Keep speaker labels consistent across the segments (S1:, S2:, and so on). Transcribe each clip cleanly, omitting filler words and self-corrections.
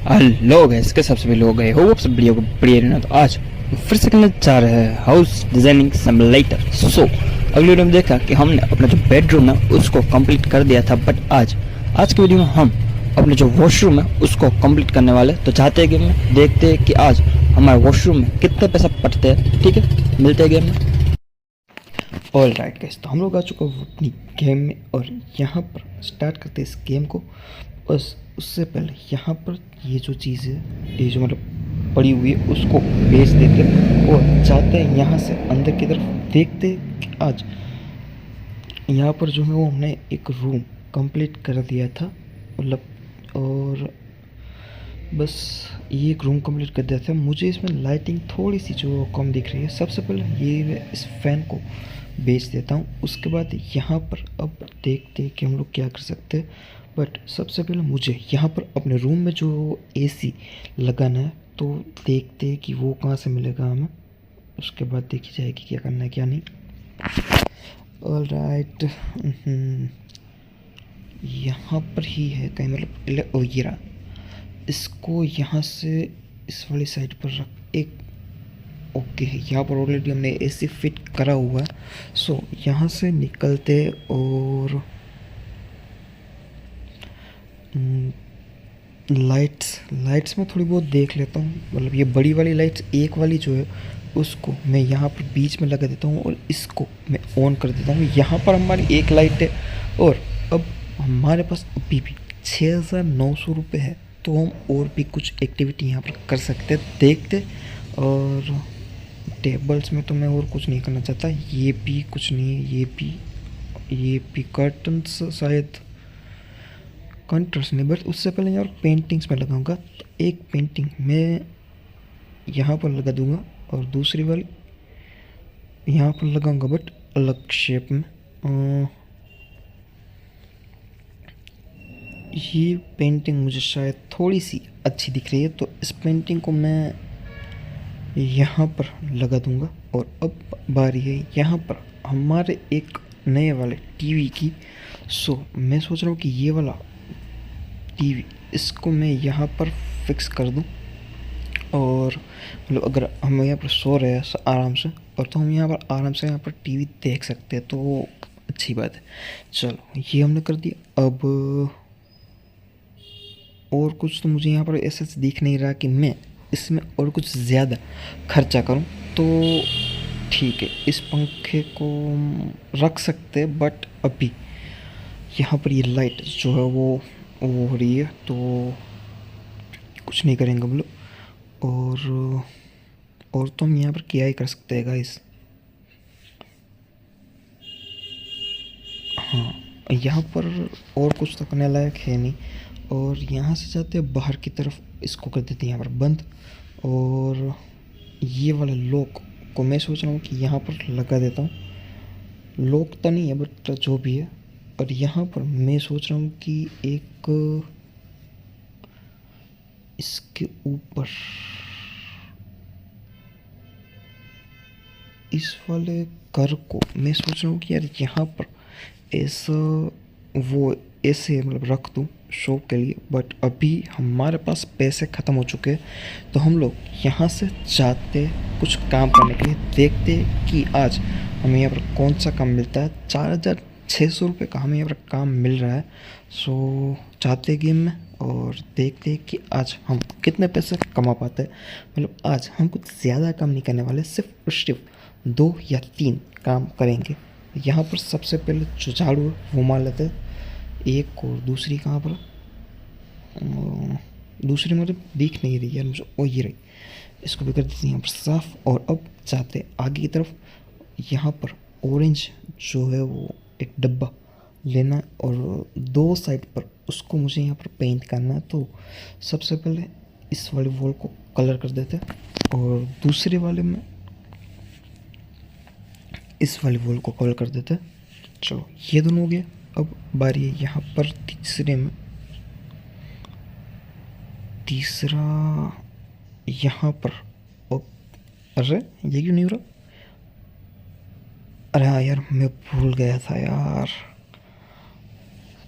S1: Hello guys, के सबसे भी लोग गए हो वो सब वीडियो को बढ़िया रहना। तो आज फिर से करने जा रहे हैं हाउस डिजाइनिंग सिमुलेटर। अगली वीडियो में देखा कि हमने अपना जो बेडरूम है उसको कंप्लीट कर दिया था, बट आज की वीडियो में हम अपने जो वॉशरूम है उसको कंप्लीट करने वाले। तो चाहते हैं गेम में देखते हैं कि आज हमारे वॉशरूम में कितने पैसा पड़ते हैं। ठीक है, मिलते हैं गेम में। ऑल राइट गैस, तो हम लोग आ चुके हैं अपनी गेम में और यहाँ पर स्टार्ट करते हैं इस गेम को। बस उससे पहले यहाँ पर ये जो चीज़ है, ये जो मतलब पड़ी हुई है, उसको बेच देते हैं और जाते हैं यहाँ से अंदर की तरफ। देखते हैं कि आज यहाँ पर जो है वो हमने एक रूम कंप्लीट कर दिया था, मतलब। और बस ये एक रूम कंप्लीट कर दिया था। मुझे इसमें लाइटिंग थोड़ी सी जो कम दिख रही है। सबसे पहले ये मैं इस फैन को बेच देता हूँ, उसके बाद यहाँ पर अब देखते हैं कि हम लोग क्या कर सकते हैं। बट सबसे पहले मुझे यहाँ पर अपने रूम में जो एसी लगाना है, तो देखते हैं कि वो कहाँ से मिलेगा हमें। उसके बाद देखी जाएगी क्या करना है क्या नहीं। ऑल राइट, यहाँ पर ही है कहीं, मतलब ये रहा। इसको यहाँ से इस वाली साइड पर रख एक। ओके है, यहाँ पर ऑलरेडी हमने एसी फिट करा हुआ है। सो यहाँ से निकलते और लाइट्स में थोड़ी बहुत देख लेता हूँ। मतलब ये बड़ी वाली लाइट्स, एक वाली जो है उसको मैं यहाँ पर बीच में लगा देता हूँ और इसको मैं ऑन कर देता हूँ। यहाँ पर हमारी एक लाइट है और अब हमारे पास अभी भी 6,900 रुपये है, तो हम और भी कुछ एक्टिविटी यहाँ पर कर सकते हैं। देखते। और टेबल्स में तो मैं और कुछ नहीं करना चाहता। ये भी कुछ नहीं है, ये भी कर्टन्स शायद, कंट्रास्ट नहीं, बट उससे पहले यहाँ पेंटिंग्स में लगाऊंगा। तो एक पेंटिंग मैं यहाँ पर लगा दूंगा और दूसरी वाली यहाँ पर लगाऊंगा, बट अलग शेप में। ये पेंटिंग मुझे शायद थोड़ी सी अच्छी दिख रही है, तो इस पेंटिंग को मैं यहाँ पर लगा दूंगा। और अब बारी है यहाँ पर हमारे एक नए वाले टीवी की। मैं सोच रहा हूँ कि ये वाला टीवी, इसको मैं यहाँ पर फिक्स कर दूँ। और मतलब अगर हम यहाँ पर सो रहे हैं आराम से, और तो हम यहाँ पर आराम से यहाँ पर टीवी देख सकते हैं, तो अच्छी बात है। चलो, ये हमने कर दिया। अब और कुछ तो मुझे यहाँ पर ऐसा दिख नहीं रहा कि मैं इसमें और कुछ ज़्यादा खर्चा करूँ। तो ठीक है, इस पंखे को रख सकते हैं, बट अभी यहाँ पर ये लाइट जो है वो हो रही है, तो कुछ नहीं करेंगे हम लोग। और तो हम यहाँ पर क्या ही कर सकते हैं गाइस। हाँ, यहाँ पर और कुछ तो करने लायक है नहीं। और यहाँ से जाते हैं बाहर की तरफ, इसको कर देते हैं यहाँ पर बंद। और ये वाले लॉक को मैं सोच रहा हूँ कि यहाँ पर लगा देता हूँ। लॉक तो नहीं है, बट जो भी है। और यहाँ पर मैं सोच रहा हूँ कि एक इसके ऊपर इस वाले घर को मैं सोच रहा हूँ कि यार यहाँ पर ऐसा वो ऐसे मतलब रख दूँ शो के लिए। बट अभी हमारे पास पैसे ख़त्म हो चुके हैं, तो हम लोग यहाँ से जाते कुछ काम करने के लिए। देखते कि आज हमें यहाँ पर कौन सा काम मिलता है। 4,600 रुपये का हमें यहाँ पर काम मिल रहा है। जाते गेम में और देखते हैं कि आज हम कितने पैसे कमा पाते हैं। मतलब आज हम कुछ ज़्यादा काम नहीं करने वाले, सिर्फ और सिर्फ 2 या 3 काम करेंगे। यहाँ पर सबसे पहले जो झाड़ू है वो मार लेते हैं एक, और दूसरी कहाँ पर, दूसरी मुझे दिख नहीं रही यार मुझे, वो ये रही। इसको भी कर देते हैं यहाँ पर साफ। और अब जाते आगे की तरफ। यहाँ पर ऑरेंज जो है वो एक डब्बा लेना है और 2 साइड पर उसको मुझे यहाँ पर पेंट करना है। तो सबसे पहले इस वाले वॉल को कलर कर देते हैं और दूसरे वाले में इस वाले वॉल को कलर कर देते हैं। चलो, ये दोनों हो गए। अब बारी है यहाँ पर तीसरे में, तीसरा यहाँ पर। अरे ये क्यों नहीं हो रहा? अरे हाँ यार, मैं भूल गया था यार,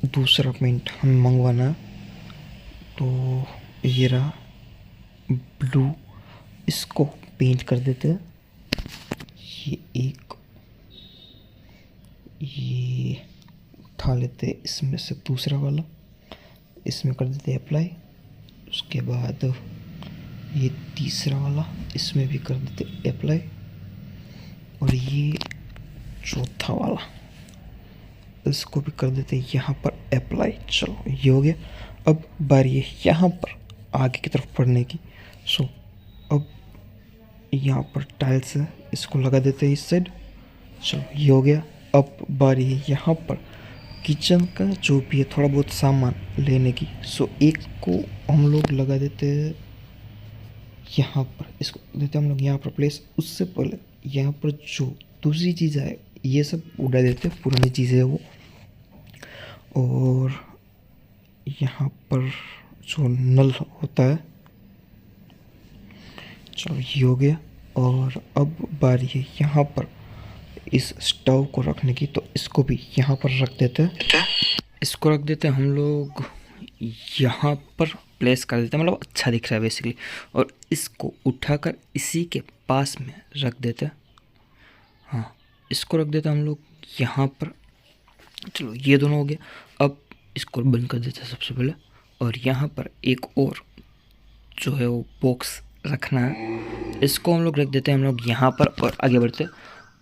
S1: दूसरा पेंट हमें मंगवाना। तो ये रहा ब्लू, इसको पेंट कर देते हैं। ये उठा लेते हैं इसमें से दूसरा वाला, इसमें कर देते हैं अप्लाई। उसके बाद ये तीसरा वाला, इसमें भी कर देते अप्लाई। और ये चौथा वाला, इसको भी कर देते यहाँ पर अप्लाई। चलो ये हो गया। अब बारी है यहाँ पर आगे की तरफ पढ़ने की। सो अब यहाँ पर टाइल्स है, इसको लगा देते हैं इस साइड। चलो ये हो गया। अब बारी है यहाँ पर किचन का जो भी है थोड़ा बहुत सामान लेने की। सो एक को हम लोग लगा देते हैं यहाँ पर, इसको देते हम लोग यहाँ पर प्लेस। उससे पहले यहाँ पर जो दूसरी चीज़ है ये सब उड़ा देते हैं, पुरानी चीज़ें वो। और यहाँ पर जो नल होता है, चलो ये हो गया। और अब बारी है यहाँ पर इस स्टोव को रखने की, तो इसको भी यहाँ पर रख देते हैं। इसको रख देते हैं हम लोग यहाँ पर प्लेस कर देते हैं, मतलब अच्छा दिख रहा है बेसिकली। और इसको उठाकर इसी के पास में रख देते हैं। हाँ, इसको रख देते हैं हम लोग यहाँ पर। चलो ये दोनों हो गया। अब इसको बंद कर देते हैं सबसे पहले। और यहाँ पर एक और जो है वो बॉक्स रखना है, इसको हम लोग रख देते हैं हम लोग यहाँ पर। और आगे बढ़ते हैं।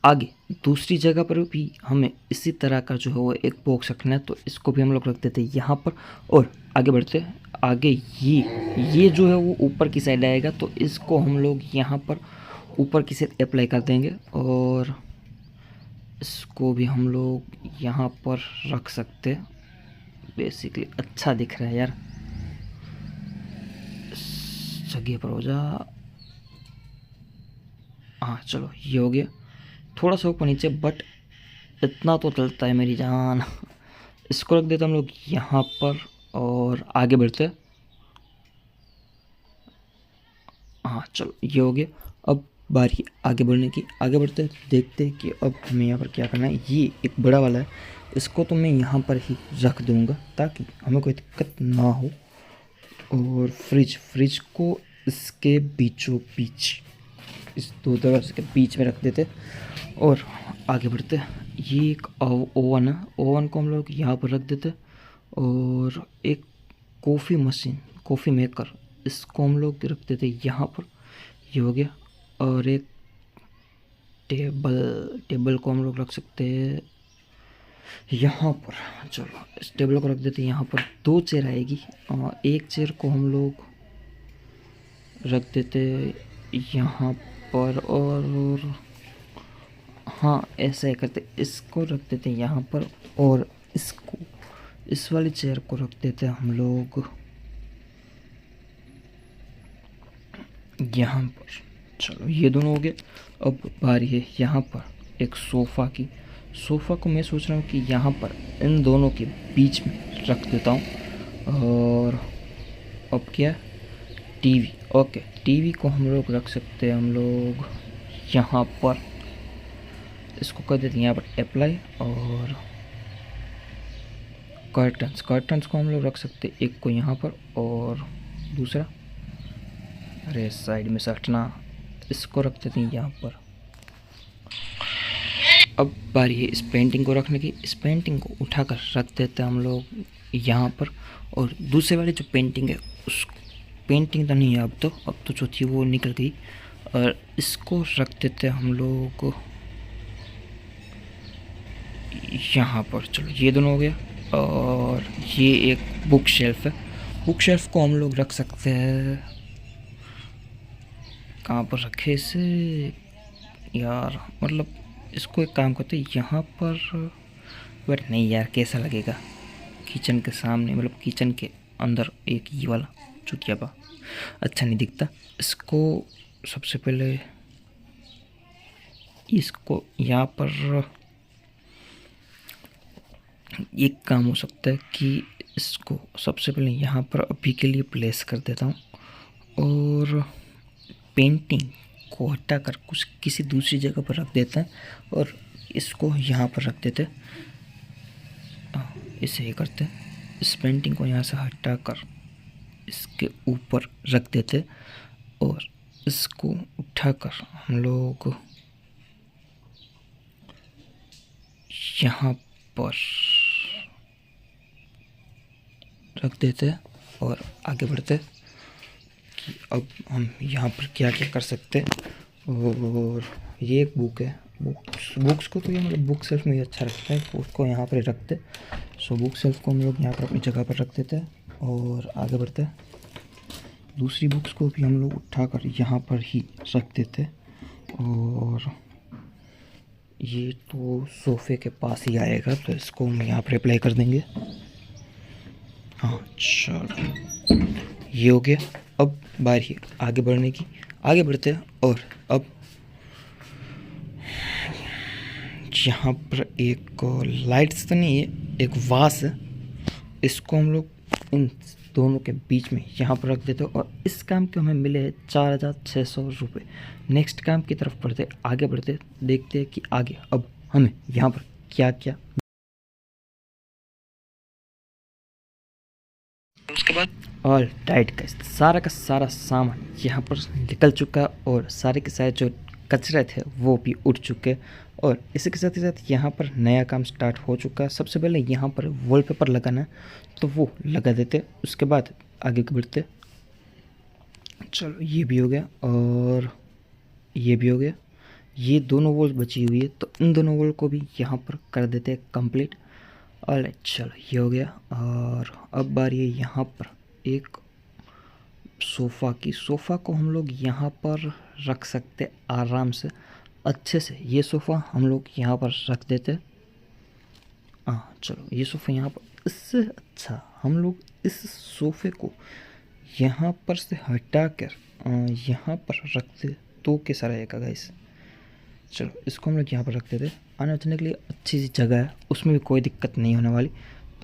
S1: आगे दूसरी जगह पर भी हमें इसी तरह का जो है वो एक बॉक्स रखना है, तो इसको भी हम लोग रख देते हैं यहाँ पर। और आगे बढ़ते हैं। आगे ये जो है वो ऊपर की साइड आएगा, तो इसको हम लोग यहाँ पर ऊपर की साइड अप्लाई कर देंगे। और इसको भी हम लोग यहाँ पर रख सकते हैं। बेसिकली अच्छा दिख रहा है यार। इस जगह पर हो जा। हाँ चलो ये हो गया। थोड़ा सा ऊपर नीचे, बट इतना तो चलता है मेरी जान। इसको रख देते हम लोग यहाँ पर। और आगे बढ़ते। हाँ चलो ये हो गया। अब बारी आगे बढ़ने की। आगे बढ़ते देखते कि अब हमें यहाँ पर क्या करना है। ये एक बड़ा वाला है, इसको तो मैं यहाँ पर ही रख दूँगा ताकि हमें कोई दिक्कत ना हो। और फ्रिज को इसके बीचों बीच, इस दो तरफ के बीच में रख देते। और आगे बढ़ते। ये एक ओवन है, ओवन को हम लोग यहाँ पर रख देते। और एक कॉफ़ी मशीन, कॉफ़ी मेकर, इसको हम लोग रख देते यहाँ पर। ये हो गया। और एक टेबल को हम लोग रख सकते हैं यहाँ पर। चलो इस टेबल को रख देते हैं यहाँ पर। दो चेयर आएगी, एक चेयर को हम लोग रख देते यहाँ पर। और हाँ ऐसा ही करते, इसको रख देते हैं यहाँ पर। और इसको, इस वाली चेयर को रख देते हैं हम लोग यहाँ पर। चलो ये दोनों हो गए। अब बारी है यहाँ पर एक सोफ़ा की। सोफ़ा को मैं सोच रहा हूँ कि यहाँ पर इन दोनों के बीच में रख देता हूँ। और अब क्या, टीवी। ओके, टीवी को हम लोग रख सकते हैं हम लोग यहाँ पर। इसको कर देते हैं यहाँ पर अप्लाई। और कर्टन्स को हम लोग रख सकते हैं, एक को यहाँ पर और दूसरा, अरे साइड में से हटना, इसको रख देते हैं यहाँ पर। अब बारी है इस पेंटिंग को रखने की। इस पेंटिंग को उठाकर रख देते हैं हम लोग यहाँ पर। और दूसरे वाली जो पेंटिंग है, उस पेंटिंग तो नहीं है अब तो जो थी वो निकल गई। और इसको रख देते हैं हम लोग यहाँ पर। चलो ये दोनों हो गया। और ये एक बुक शेल्फ है, बुक शेल्फ को हम लोग रख सकते हैं, कहाँ पर रखे इसे यार, मतलब इसको एक काम करते हैं यहाँ पर। बट नहीं यार, कैसा लगेगा किचन के सामने, मतलब किचन के अंदर एक ये वाला चुतिया पा, अच्छा नहीं दिखता। इसको सबसे पहले इसको यहाँ पर एक काम हो सकता है कि इसको सबसे पहले यहाँ पर अभी के लिए प्लेस कर देता हूँ। और पेंटिंग को हटाकर कुछ किसी दूसरी जगह पर रख देते हैं। और इसको यहाँ पर रख देते हैं। इसे ही करते हैं, इस पेंटिंग को यहाँ से हटाकर इसके ऊपर रख देते और इसको उठाकर हम लोग यहाँ पर रख देते और आगे बढ़ते कि अब हम यहाँ पर क्या क्या कर सकते हैं। और ये एक बुक है, बुक्स को तो ये मतलब बुक शेल्फ में ही अच्छा रखता है, तो उसको यहाँ पर रखते। सो बुक शेल्फ को हम लोग यहाँ पर अपनी जगह पर रख देते हैं और आगे बढ़ते हैं। दूसरी बुक्स को भी हम लोग उठाकर यहाँ पर ही रख देते और ये तो सोफ़े के पास ही आएगा, तो इसको हम यहाँ पर अप्लाई कर देंगे। हाँ चलो, ये हो गया। अब बारी आगे बढ़ने की, आगे बढ़ते हैं। और अब यहाँ पर एक लाइट्स तो नहीं है, एक वास है, इसको हम लोग इन दोनों के बीच में यहाँ पर रख देते हैं। और इस काम के हमें मिले 4600 रुपये। नेक्स्ट काम की तरफ बढ़ते, आगे बढ़ते, देखते हैं कि आगे अब हमें यहाँ पर क्या क्या। उसके बाद ऑल राइट का सारा सामान यहाँ पर निकल चुका और सारे के सारे जो कचरे थे वो भी उठ चुके। और इसी के साथ ही साथ यहाँ पर नया काम स्टार्ट हो चुका है। सबसे पहले यहाँ पर वॉलपेपर लगाना है तो वो लगा देते, उसके बाद आगे बढ़ते। चलो ये भी हो गया और ये भी हो गया। ये दोनों वॉल बची हुई है तो इन दोनों वॉल को भी यहाँ पर कर देते हैं कंप्लीट। और चलो ये हो गया। और अब बारी है यहाँ पर एक सोफ़ा की। सोफ़ा को हम लोग यहाँ पर रख सकते आराम से अच्छे से। ये सोफ़ा हम लोग यहाँ पर रख देते। हाँ चलो, ये सोफ़ा यहाँ पर, इससे अच्छा हम लोग इस सोफ़े को यहाँ पर से हटा कर यहाँ पर रखते तो कैसा रहेगा गाइस। चलो इसको हम लोग यहाँ पर रख देते। आने जाने के लिए अच्छी सी जगह है, उसमें भी कोई दिक्कत नहीं होने वाली।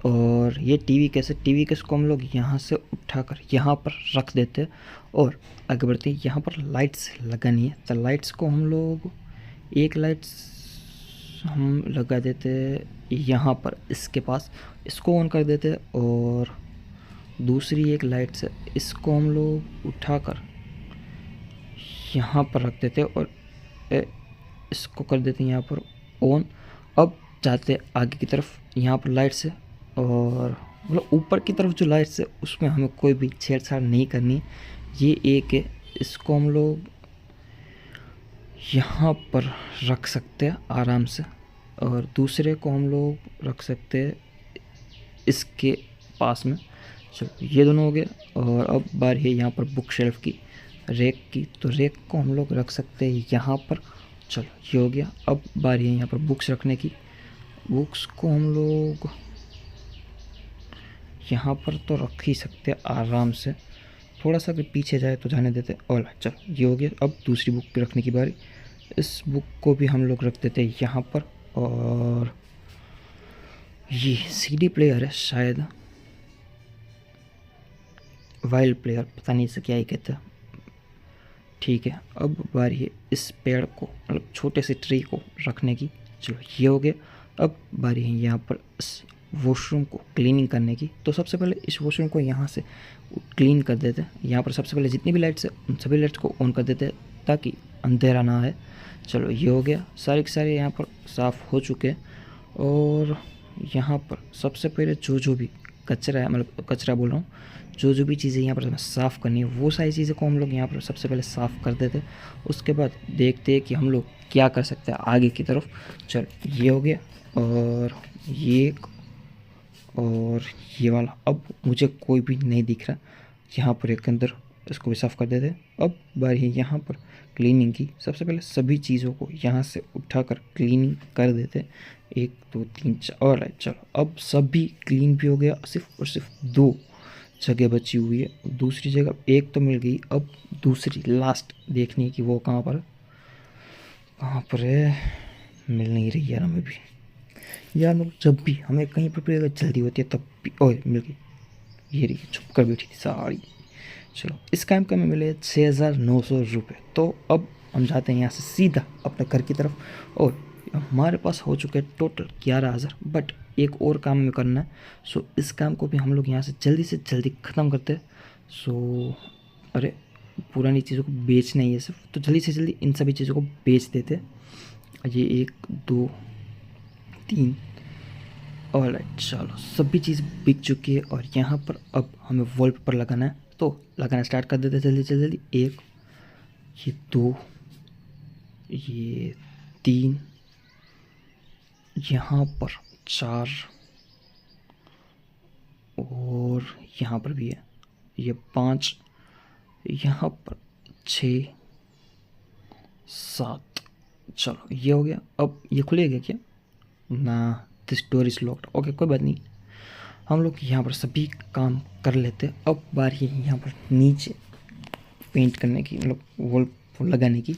S1: और ये टीवी केस को हम लोग यहाँ से उठाकर यहाँ पर रख देते और आगे बढ़ते। यहाँ पर लाइट्स लगानी है तो लाइट्स को हम लोग एक लाइट्स हम लगा देते यहाँ पर इसके पास, इसको ऑन कर देते। और दूसरी एक लाइट से इसको हम लोग उठाकर यहाँ पर रख देते और इसको कर देते यहाँ पर ऑन। अब जाते आगे की तरफ, यहाँ पर लाइट्स है और मतलब ऊपर की तरफ जो लाइट्स है उसमें हमें कोई भी छेड़छाड़ नहीं करनी। ये एक है, इसको हम लोग यहाँ पर रख सकते हैं आराम से। और दूसरे को हम लोग रख सकते हैं इसके पास में। चलो ये दोनों हो गए। और अब बारी है यहाँ पर बुक शेल्फ की, रैक की, तो रैक को हम लोग रख सकते हैं यहाँ पर। चलो ये हो गया। अब बारी है यहाँ पर बुक्स रखने की। बुक्स को हम लोग यहाँ पर तो रख ही सकते हैं आराम से, थोड़ा सा अगर पीछे जाए तो जाने देते। और चलो ये हो गया। अब दूसरी बुक रखने की बारी। इस बुक को भी हम लोग रख देते हैं यहाँ पर। और ये सीडी प्लेयर है शायद, वाइल्ड प्लेयर, पता नहीं इसे क्या ही कहते हैं। ठीक है, अब बारी है इस पेड़ को, मतलब छोटे से ट्री को रखने की। चलो ये हो गया। अब बारी है यहाँ पर इस वॉशरूम को क्लीनिंग करने की। तो सबसे पहले इस वॉशरूम को यहाँ से क्लीन कर देते हैं। यहाँ पर सबसे पहले जितनी भी लाइट्स है उन सभी लाइट्स को ऑन कर देते हैं ताकि अंधेरा ना आए। चलो ये हो गया। सारे के सारे यहाँ पर साफ़ हो चुके हैं। और यहाँ पर सबसे पहले जो भी कचरा है, मतलब कचरा बोल रहा हूँ, जो भी चीज़ें यहाँ पर हमें साफ़ करनी है वो सारी चीज़ें को हम लोग यहाँ पर सबसे पहले साफ़ कर देते। उसके बाद देखते हैं कि हम लोग क्या कर सकते हैं आगे की तरफ। चलो ये हो गया। और ये और ये वाला, अब मुझे कोई भी नहीं दिख रहा यहाँ पर एक अंदर, इसको भी साफ़ कर देते। अब बारी है यहाँ पर क्लीनिंग की। सबसे पहले सभी चीज़ों को यहाँ से उठाकर क्लीनिंग कर देते। 1 2 3 4। और चलो अब सभी क्लीन भी हो गया, सिर्फ और सिर्फ 2 जगह बची हुई है। दूसरी जगह एक तो मिल गई, अब दूसरी लास्ट देखनी है कि वो कहाँ पर है। मिल नहीं रही यार हमें भी यार, मतलब जब भी हमें कहीं पर जल्दी होती है तब भी। ओए मिल गई, ये रही, छुप कर बैठी थी साड़ी। चलो इस काम का हमें मिले 6900 रुपये। तो अब हम जाते हैं यहाँ से सीधा अपने घर की तरफ। और हमारे पास हो चुके हैं टोटल 11000। बट एक और काम में करना है, सो इस काम को भी हम लोग यहाँ से जल्दी ख़त्म करते हैं। सो अरे पुरानी चीज़ों को बेचना ही है सिर्फ, तो जल्दी से जल्दी इन सभी चीज़ों को बेच देते। ये 1 2 3 ऑलराइट, चलो सभी चीज़ बिक चुकी है। और यहाँ पर अब हमें वॉलपेपर लगाना है, तो लगाना स्टार्ट कर देते जल्दी से जल्दी। 1, ये 2, ये 3, यहाँ पर 4 और यहाँ पर भी है ये 5, यहाँ पर 6 7। चलो ये हो गया। अब ये खुलेगा क्या? ना, this door is locked. Okay कोई बात नहीं, हम लोग यहाँ पर सभी काम कर लेते। अब बारी है यहाँ पर नीचे पेंट करने की, मतलब वॉल लगाने की।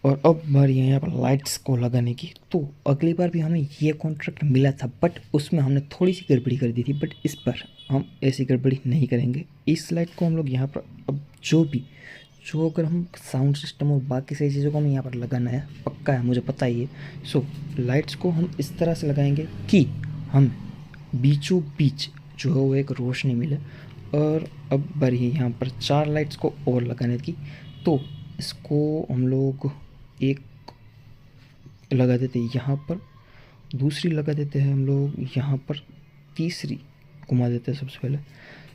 S1: और अब बारी है यहाँ पर लाइट्स को लगाने की। तो अगली बार भी हमें ये कॉन्ट्रैक्ट मिला था, बट उसमें हमने थोड़ी सी गड़बड़ी कर दी थी, बट इस पर हम ऐसी गड़बड़ी नहीं करेंगे। इस लाइट को हम लोग यहाँ पर अब जो अगर हम साउंड सिस्टम और बाकी सारी चीज़ों को हमें यहाँ पर लगाना है, पक्का है, मुझे पता ही है। सो लाइट्स को हम इस तरह से लगाएंगे कि हम बीचों बीच जो है वो एक रोशनी मिले। और अब बारी है यहाँ पर 4 लाइट्स को और लगाने की। तो इसको हम लोग एक लगा देते हैं यहाँ पर, दूसरी लगा देते हैं हम लोग यहाँ पर, तीसरी घुमा देते हैं सबसे पहले,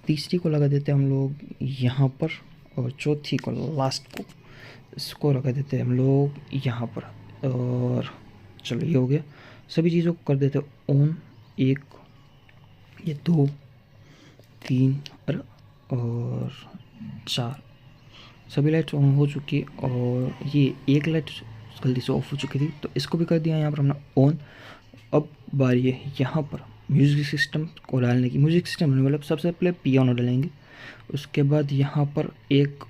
S1: तीसरी को लगा देते हैं हम लोग यहाँ पर, और चौथी को, लास्ट को, इसको लगा देते हैं हम लोग यहाँ पर। और चलो ये हो गया। सभी चीज़ों को कर देते हैं ऑन। 1, ये 2 3 और 4, सभी लाइट्स ऑन हो चुकी है। और ये एक लाइट गलती से ऑफ हो चुकी थी, तो इसको भी कर दिया यहाँ पर हमने ऑन। अब बारी है यहाँ पर म्यूज़िक सिस्टम को डालने की। म्यूज़िक सिस्टम मतलब सबसे पहले पियानो डालेंगे, उसके बाद यहाँ पर एक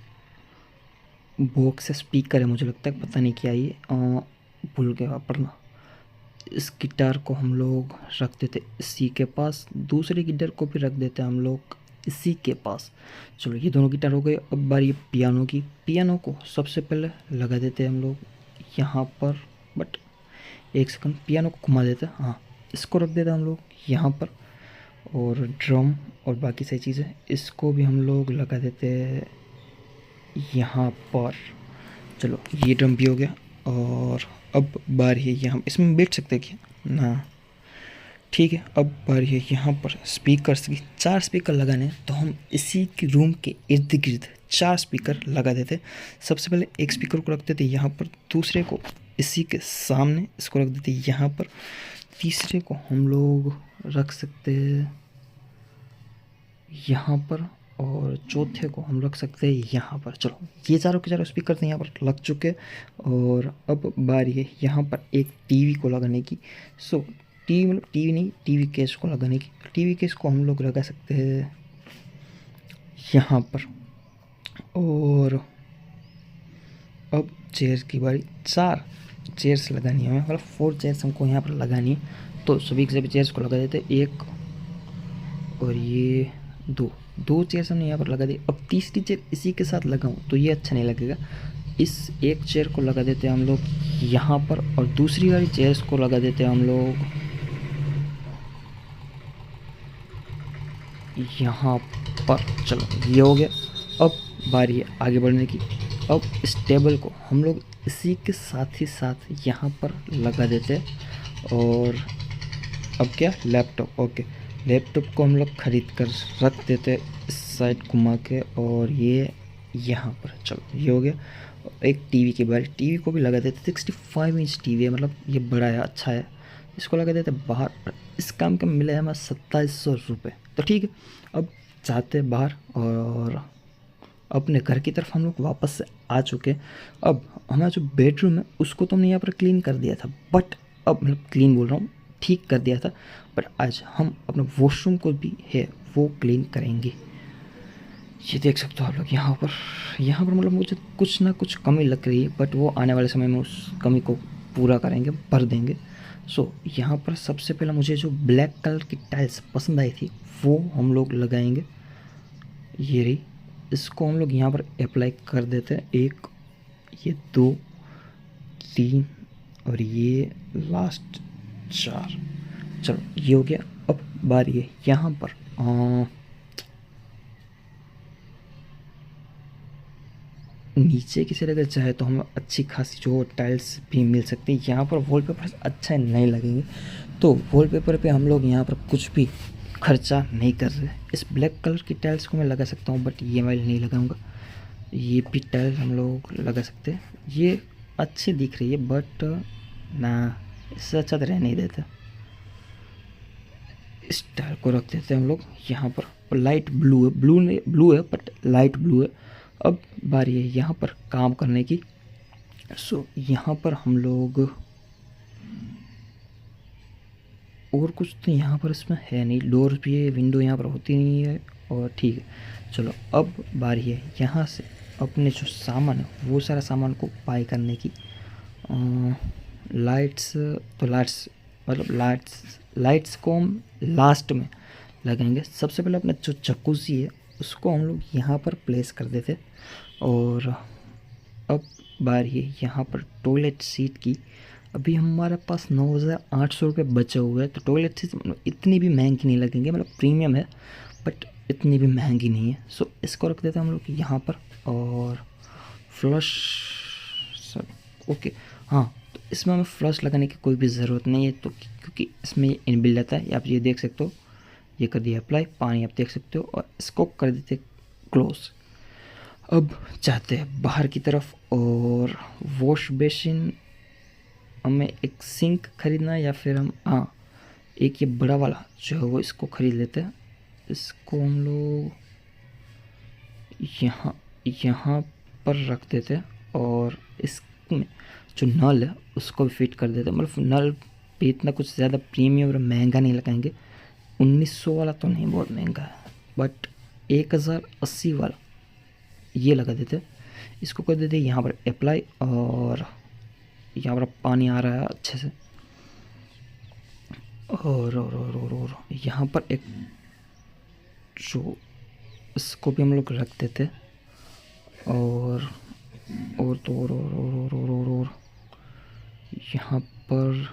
S1: बॉक्स स्पीकर है, मुझे लगता है, पता नहीं क्या ये, भूल गया पढ़ना। इस गिटार को हम लोग रख देते इसी के पास, दूसरे गिटार को भी रख देते हैं हम लोग इसी के पास। चलो ये दोनों गिटार हो गए। अब बारी पियानो की। पियानो को सबसे पहले लगा देते हैं हम लोग यहाँ पर, बट एक सेकंड, पियानो को घुमा देते हैं, हाँ इसको रख देते हैं हम लोग यहाँ पर। और ड्रम और बाकी सारी चीज़ें, इसको भी हम लोग लगा देते हैं यहाँ पर। चलो ये ड्रम भी हो गया। और अब बारी है यहाँ, इसमें बैठ सकते हैं क्या? ना, ठीक है। अब बारी है यहाँ पर स्पीकर्स की। 4 स्पीकर लगाने हैं, तो हम इसी के रूम के इर्द गिर्द 4 स्पीकर लगा देते। सबसे पहले एक स्पीकर को रख देते यहाँ पर, दूसरे को इसी के सामने इसको रख देते यहाँ पर, तीसरे को हम लोग रख सकते हैं यहाँ पर, और चौथे को हम रख सकते हैं यहाँ पर। चलो ये चारों के चारों स्पीकर तो यहाँ पर लग चुके। और अब बारी है यहाँ पर एक टीवी को लगाने की। सो टीवी मतलब टीवी नहीं, टीवी केस को लगाने की। टीवी केस को हम लोग लगा सकते हैं यहाँ पर। और अब चेयर्स की बारी। 4 चेयर्स लगानी है हमें, मतलब 4 चेयर्स हमको यहाँ पर लगानी है। तो सभी के सभी चेयर्स को लगा देते हैं, 1 और ये 2 चेयर्स हमने यहाँ पर लगा दी। अब तीसरी चेयर इसी के साथ लगाऊं तो ये अच्छा नहीं लगेगा। इस एक चेयर को लगा देते हैं हम लोग यहाँ पर, और दूसरी वाली चेयर्स को लगा देते हैं हम लोग यहाँ पर। चलो ये हो गया। अब बारी है आगे बढ़ने की। अब इस टेबल को हम लोग इसी के साथ ही साथ यहाँ पर लगा देते हैं। और अब क्या, लैपटॉप। ओके, लैपटॉप को हम लोग ख़रीद कर रख देते हैं इस साइड घुमा के, और ये यहाँ पर। चलो ये हो गया। एक टीवी की बारी। टीवी को भी लगा देते। 65 इंच टीवी है, मतलब ये बड़ा है, अच्छा है। इसको लगा देते बाहर। इस काम का मिला है हमें 2700 रुपये। तो ठीक है, अब जाते हैं बाहर और अपने घर की तरफ हम लोग वापस से आ चुके। अब हमारा जो बेडरूम है उसको तो हमने यहाँ पर क्लीन कर दिया था, बट अब मतलब क्लीन बोल रहा हूँ, ठीक कर दिया था, बट आज हम अपना वॉशरूम को भी है वो क्लीन करेंगे। ये देख सकते हो आप लोग यहाँ पर मतलब मुझे कुछ ना कुछ कमी लग रही है, बट वो आने वाले समय में उस कमी को पूरा करेंगे, भर देंगे। सो यहाँ पर सबसे पहले मुझे जो ब्लैक कलर की टाइल्स पसंद आई थी वो हम लोग लगाएंगे। ये रही, इसको हम लोग यहाँ पर अप्लाई कर देते हैं। 1, ये 2, 3 और ये लास्ट 4। चलो ये हो गया। अब बारी है यहाँ पर नीचे की साइड अगर चाहे तो हमें अच्छी खासी जो टाइल्स भी मिल सकती है। यहाँ पर वॉलपेपर अच्छे नहीं लगेंगे, तो वॉलपेपर पे हम लोग यहाँ पर कुछ भी खर्चा नहीं कर रहे। इस ब्लैक कलर की टाइल्स को मैं लगा सकता हूँ, बट ये वाली नहीं लगाऊंगा। ये भी टाइल्स हम लोग लगा सकते हैं, ये अच्छी दिख रही है, बट ना, इससे अच्छा तो रह नहीं देता। इस टाइल को रख देते हैं हम लोग यहाँ पर। लाइट ब्लू है, ब्लू है बट लाइट ब्लू है। अब बारी है यहाँ पर काम करने की। सो यहाँ पर हम लोग और कुछ तो यहाँ पर इसमें है नहीं। डोर भी है, विंडो यहाँ पर होती नहीं है, और ठीक है। चलो अब बारी है यहाँ से अपने जो सामान है वो सारा सामान को बाय करने की। लाइट्स तो लाइट्स को हम लास्ट में लगाएंगे। सबसे पहले अपना जो जकूज़ी है उसको हम लोग यहाँ पर प्लेस कर देते। और अब बारी है यहाँ पर टॉयलेट सीट की। अभी हमारे पास 9,800 रुपये बचे हुए हैं, तो टॉयलेट सीट इतनी भी महंगी नहीं लगेंगे, मतलब प्रीमियम है बट इतनी भी महंगी नहीं है। सो इसको रख देते हैं हम लोग यहाँ पर। और फ्लश सब ओके। हाँ, तो इसमें हमें फ्लश लगाने की कोई भी ज़रूरत नहीं है, तो क्योंकि इसमें इनबिल्ट रहता है। आप ये देख सकते हो, ये कर दिया अप्लाई, पानी आप देख सकते हो, और इसको कर देते क्लोज। अब जाते हैं बाहर की तरफ, और वॉश बेसिन हमें एक सिंक खरीदना है, या फिर हम एक ये बड़ा वाला जो है वो इसको ख़रीद लेते हैं। इसको हम लोग यहाँ पर रख देते हैं, और इसमें जो नल है उसको भी फिट कर देते हैं। मतलब नल पे इतना कुछ ज़्यादा प्रीमियम और महंगा नहीं लगाएंगे। 1900 वाला तो नहीं, बहुत महंगा है, बट 1080 वाला ये लगा देते हैं। इसको कर देते हैं यहाँ पर अप्लाई, और यहाँ पर पानी आ रहा है अच्छे से। और यहाँ पर एक जो इसको भी हम लोग रख देते। और तो और यहाँ पर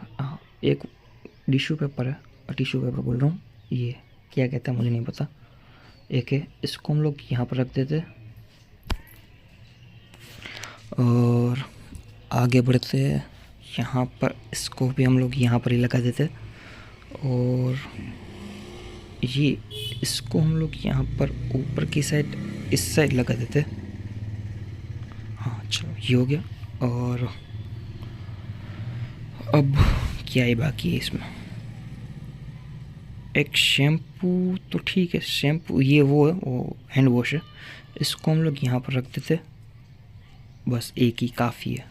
S1: एक टिश्यू पेपर है, टिश्यू पेपर बोल रहा हूँ, ये क्या कहते हैं मुझे नहीं पता, एक है, इसको हम लोग यहाँ पर रख देते। और आगे बढ़ते हैं, यहाँ पर इसको भी हम लोग यहाँ पर ही लगा देते। और ये इसको हम लोग यहाँ पर ऊपर की साइड इस साइड लगा देते। हाँ चलो, ये हो गया। और अब क्या ही बाकी है इसमें, एक शैम्पू तो ठीक है, शैम्पू ये वो है, वो हैंड वॉश है, इसको हम लोग यहाँ पर रख देते, बस एक ही काफ़ी है।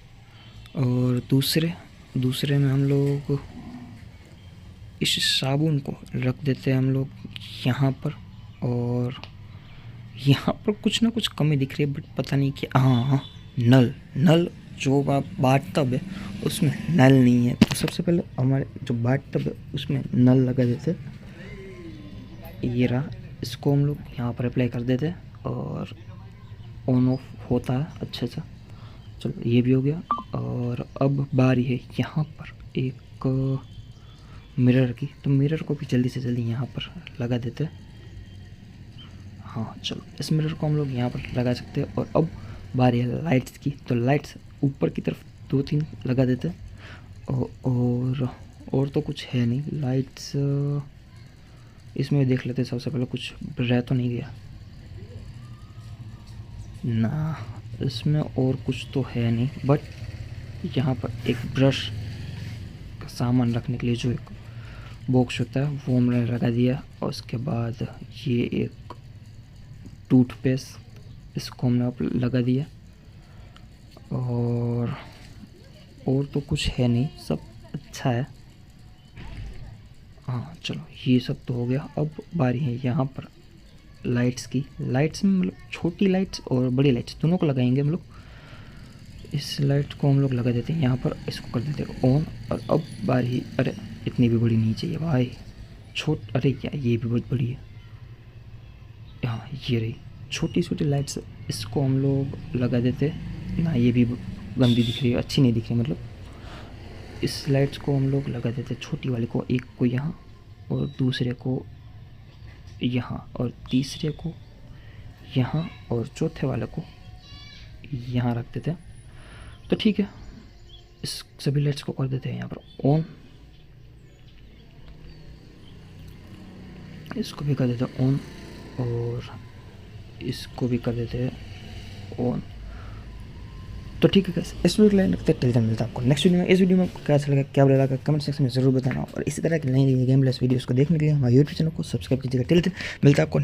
S1: और दूसरे में हम लोग इस साबुन को रख देते हैं हम लोग यहाँ पर। और यहाँ पर कुछ ना कुछ कमी दिख रही है, बट पता नहीं क्या। हाँ, नल जो बाथटब है उसमें नल नहीं है, तो सबसे पहले हमारे जो बाथटब है उसमें नल लगा देते। ये रहा, इसको हम लोग यहाँ पर अप्लाई कर देते और ऑन ऑफ होता है अच्छे से। चलो ये भी हो गया। और अब बारी है यहाँ पर एक मिरर की, तो मिरर को भी जल्दी से जल्दी यहाँ पर लगा देते। हाँ चलो, इस मिरर को हम लोग यहाँ पर लगा सकते हैं। और अब बारी है लाइट्स की, तो लाइट्स ऊपर की तरफ 2-3 लगा देते। और तो कुछ है नहीं। लाइट्स इसमें देख लेते, सबसे पहले कुछ रह तो नहीं गया ना, इसमें और कुछ तो है नहीं। बट यहाँ पर एक ब्रश का सामान रखने के लिए जो एक बॉक्स होता है वो हमने लगा दिया। और उसके बाद ये एक टूथपेस्ट, इसको हमने लगा दिया। और तो कुछ है नहीं, सब अच्छा है। हाँ चलो, ये सब तो हो गया। अब बारी है यहाँ पर लाइट्स की। लाइट्स में मतलब छोटी लाइट्स और बड़ी लाइट्स दोनों को लगाएंगे हम लोग। इस लाइट को हम लोग लगा देते हैं यहाँ पर, इसको कर देते हैं ऑन। और अब बारी, अरे इतनी भी बड़ी नहीं चाहिए भाई, अरे क्या, ये भी बहुत बड़ी है। हाँ ये रही छोटी छोटी लाइट्स, इसको हम लोग लगा देते ना। ये भी गंदी दिख रही है, अच्छी नहीं दिख रही, मतलब इस लाइट्स को हम लोग लगा देते, छोटी वाले को, एक को यहाँ और दूसरे को यहाँ और तीसरे को यहाँ और चौथे वाले को यहाँ रख देते हैं। तो ठीक है, इस सभी लाइट्स को कर देते हैं यहाँ पर ऑन, इसको भी कर देते हैं ऑन और इसको भी कर देते हैं ऑन। तो ठीक है guys, इस वीडियो को लाइन रखते हैं, टिल देन मिलता है आपको नेक्स्ट वीडियो में। इस वीडियो में आपको क्या अच्छा लगा, क्या बुरा लगा, कमेंट सेक्शन में जरूर बताना और इसी तरह की नई नई गेम प्लेस वीडियोस को देखने के लिए हमारे यूट्यूब चैनल को सब्सक्राइब कीजिएगा। टिल देन मिलता है आपको